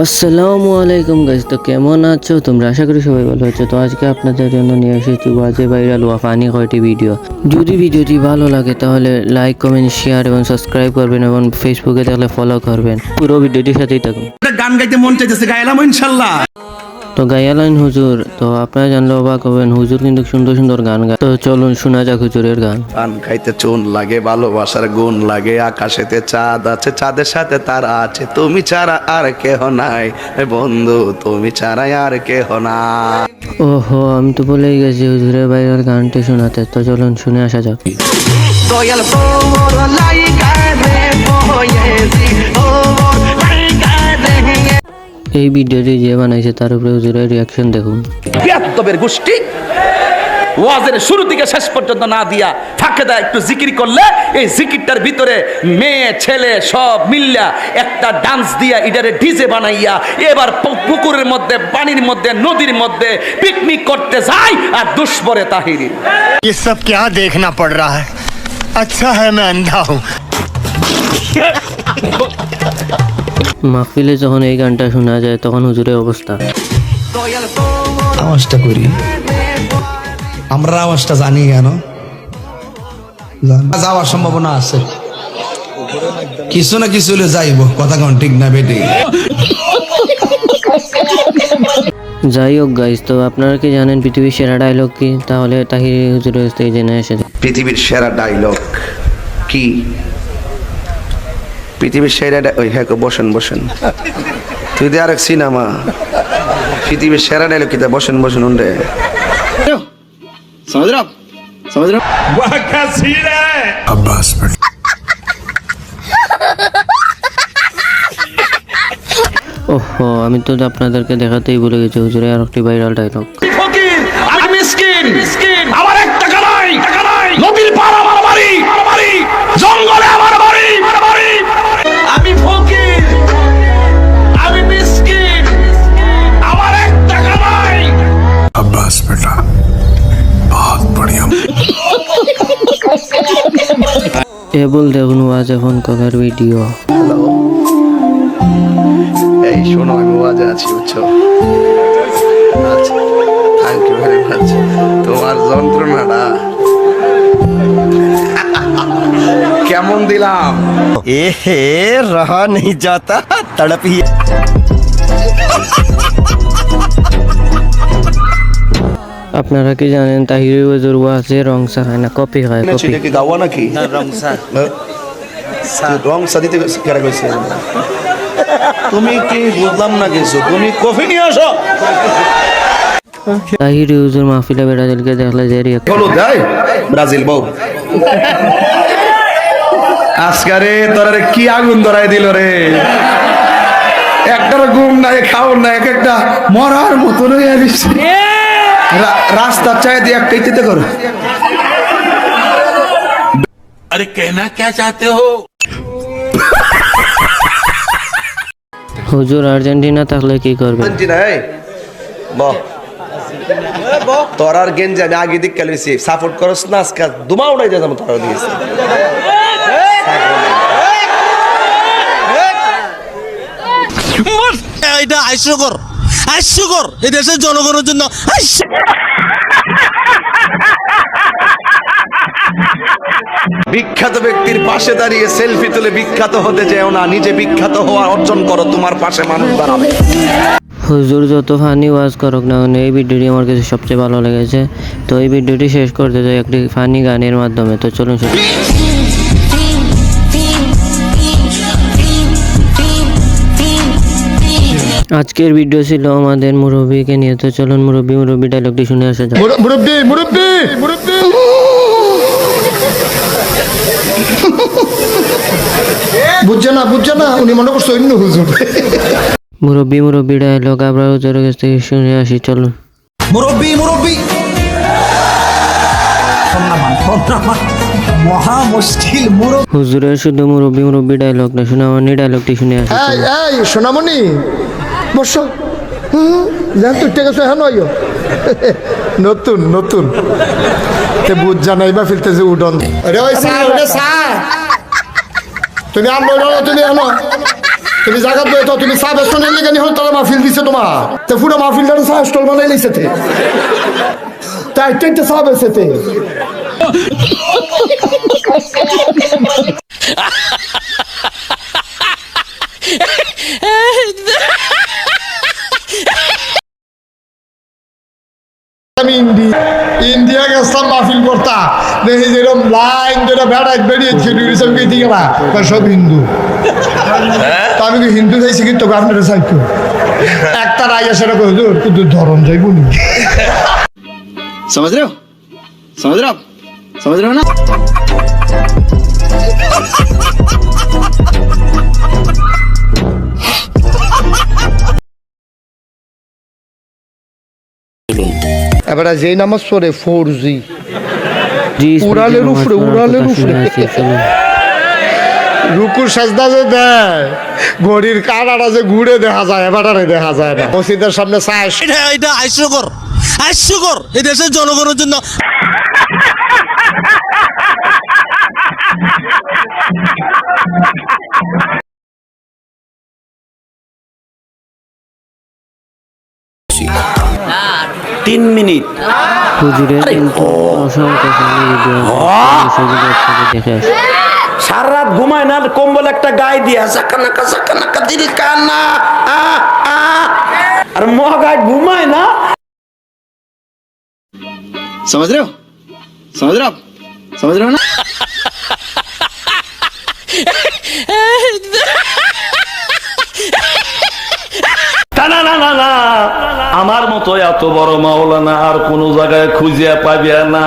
আসসালামু আলাইকুম গাইস, তো কেমন আছো তোমরা? আশা করি সবাই ভালো আছো। তো আজকে আপনাদের জন্য নিয়ে এসেছি ওয়াজে ভাইরাল ওয়া ফানি কয়টি ভিডিও। যদি ভিডিওটি ভালো লাগে তাহলে লাইক, কমেন্ট, শেয়ার এবং সাবস্ক্রাইব করবেন এবং ফেসবুকে দেখলে ফলো করবেন। পুরো ভিডিওটির সাথেই থাকুন। গান গাইতে মন চাইতেছে, গাইলাম ইনশাল্লাহ। তো গায়ালাইন হুজুর, তো আপনারা জানলে অবাক হবেন, হুজুর কিন্তু সুন্দর সুন্দর গান গায়। তো চলুন শোনা যাক হুজুরের গান। গান খাইতে চুন লাগে, ভালোবাসার গুণ লাগে, আকাশেতে চাঁদ আছে, চাঁদের সাথে তারা আছে, তুমি ছাড়া আর কেহ নাই বন্ধু, তুমি ছাড়া আর কেহ নাই। ওহো, আমি তো বলেই গেছি হুজুরের ভাইরাল গানটি শোনাতে। তো চলুন শুনে আসা যাক। দয়াল তোর লাইগা রে বয়েছি, ও লাইগা রে। এই ভিডিওটি যে বানাইছে তার উপরে হুজুরের রিয়াকশন দেখুন। বেয়াদবের গোষ্ঠী ওয়াজের শুরু থেকে শেষ পর্যন্ত না দিয়া ফাঁকে দেয় একটু জিকির করলে, এই জিকিরটার ভিতরে মেয়ে ছেলে সব মিল্লা একটা ডান্স দিয়া ইডারে ডিজে বানাইয়া এবার পুকুরের মধ্যে, পানির মধ্যে, নদীর মধ্যে পিকনিক করতে যায়। আর দুষ্পরে তাহিরি, ये सब क्या देखना पड़ रहा है? अच्छा है मैं अंधा हूँ। মাহফিলে যখন এই গানটা শোনা যায় তখন হুজুরের অবস্থা। আওয়াজটা করি, আমরা আওয়াজটা জানি কেন, যাওয়ার সম্ভাবনা আছে, কিছু না কিছু হলে যাইব, কথা কোন ঠিক না বেটি। যাই হোক গাইস, তো আপনারা কি জানেন পৃথিবীর সেরা ডায়লগ কি? তাহলে তাহির হুজুরের কাছ থেকে জেনে এসে যান। পৃথিবীর সেরা ডায়লগ কি? পৃথিবীর সেরা ওই হ্যাঁ, বসেন বসেন, তুই দে আরেক সিনেমা। পৃথিবীর সেরা ডায়লগ কি? বসেন বসেন উন্ডে। ওহো, আমি তো আপনাদেরকে দেখাতেই ভুলে গেছি হুজুরের আর একটি ভাইরাল ডায়লগ। ফকির, আমি মিসকিন, আমার এক টাকা নাই, নদীর পার আমার বাড়ি, জঙ্গলে আমার বাড়ি, আমি ফকির, আমি মিসকিন, আমার এক টাকা নাই। আব্বাস বেটা বহুত বড়িয়া। এবল দেখুন ওয়াজ এখন কভার ভিডিও। এই শোনো, আমি ওয়াজে আছি বুঝছো? আচ্ছা, থ্যাংক ইউ ভেরি মাচ। তোমার যন্ত্রণাটা কেমন দিলাম? ए रहा नहीं जाता, तड़प ही। আপনারা কি জানেন তাহির হুজুর ওয়াজে রং সারায় না, কপি হয়, কপি। সেটা কি গাওয়া নাকি? রং সাদিতে কেরা কইছে? তুমি কি বুঝলাম না কিছু, তুমি কফি নিয়ে আসো। তাহির হুজুর মাহফিলে বেড়াদেরকে দেখলে যে রিয়াকশন। হলো গাই ব্রাজিল বউ আজকারে তোরে কি আগুন ধরাই দিল রে। একটার ঘুম নাই, খাওয়ার নাই, এক একটা মরার মতো রয়ে গেছে। রাস্তার চাই দিয়ে একটা ইতে করো। अरे कहना क्या चाहते हो? হুজুর আর্জেন্টিনা থাকলে কি করবে? তোর আর গেঞ্জি আমি আগে দিক খেলেছি, সাপোর্ট করস না, আজকাল দুমা উড়াই যাবো তোরা দিয়েছি। এটা হাস্যকর এই দেশের জনগণের জন্য। বিখ্যাত ব্যক্তির পাশে দাঁড়িয়ে সেলফি তুলে বিখ্যাত হতে যেও না, নিজে বিখ্যাত হওয়া অর্জন করো, তোমার পাশে মানুষ দাঁড়াবে। হুজুর যত ফানি ওয়াজ করুক না কেন, এই ভিডিওটি আমার কাছে সবচেয়ে ভালো লেগেছে। তো এই ভিডিওটি শেষ করতে চাই একটি ফানি গানের মাধ্যমে। তো চলুন শুনি। আজকের ভিডিও ছিল আমাদের মুরব্বীকে নিয়ে। তো চলুন মুরব্বী ডায়লগটি শুনে আসা যাক। मुरब्बी मुरब्बी मुरब्बी বুঝছে না উনি মনে করছে অন্য হুজুর। মুরব্বী ডায়লগ আবার হুজুরের কাছ থেকে শুনে আসি, চলুন। মুরব্বি মহা মুশকিল। হুজুরের শুধু মুরব্বী ডায়লগ না, শুনে আমার ডায়লগটি শুনে আসি। এই এই সোনামণি বসো, জান তুই ঠিক আছে? হ্যাঁ নয় নতুন নতুন তে বুঝ জানাইবা ফিরতেছে উডন। আরে ওই স্যার, তুমি আনো, তুমি আনো। তুমি জায়গা দিয়ে তো তুমি চা বেসন এলে কেন হল তারা মাহফিল দিছে তোমার তো পুরো মাহফিলটা চা স্টল বানাই লিছে তাই একটা চা বেসেতে আমি ইন্ডিয়া গেছিলাম মাহফিল করতা দেখি যেরকম লাইন যেটা বেড়াই বেরিয়েছে দিকে না সব হিন্দু তো আমি কি হিন্দু চাইছি কিন্তু আপনারা চাইতো একটা রায় সেটা কিন্তু ধরন যাইব নি समझ रहे हो समझ रहे हो आप समझ रहे हो ना এবার যেই নামাজ পড়ে 4G জি উড়ালের উপরে রুকুর সাজদা যে দেয় ঘড়ির কাঁটাটা যে ঘুরে দেখা যায় এবারে দেখা যায় না মসজিদের সামনে চায় এটা হাস্যকর এই দেশের জনগণের জন্য হুজুরের কিন্তু অসংখ্য ভিডিও সেগুলো একসাথে দেখে আসি। সারা রাত ঘুমায় না কম্বল একটা গায়ে দিয়া সাকানাকা দিদি কান্না আর মহাগায় ঘুমায় না समझ रहे हो आप समझ रहे हो ना না আমার মতো এত বড় মাওলানা আর কোন জায়গায় খুঁজিয়া পাবিয়া না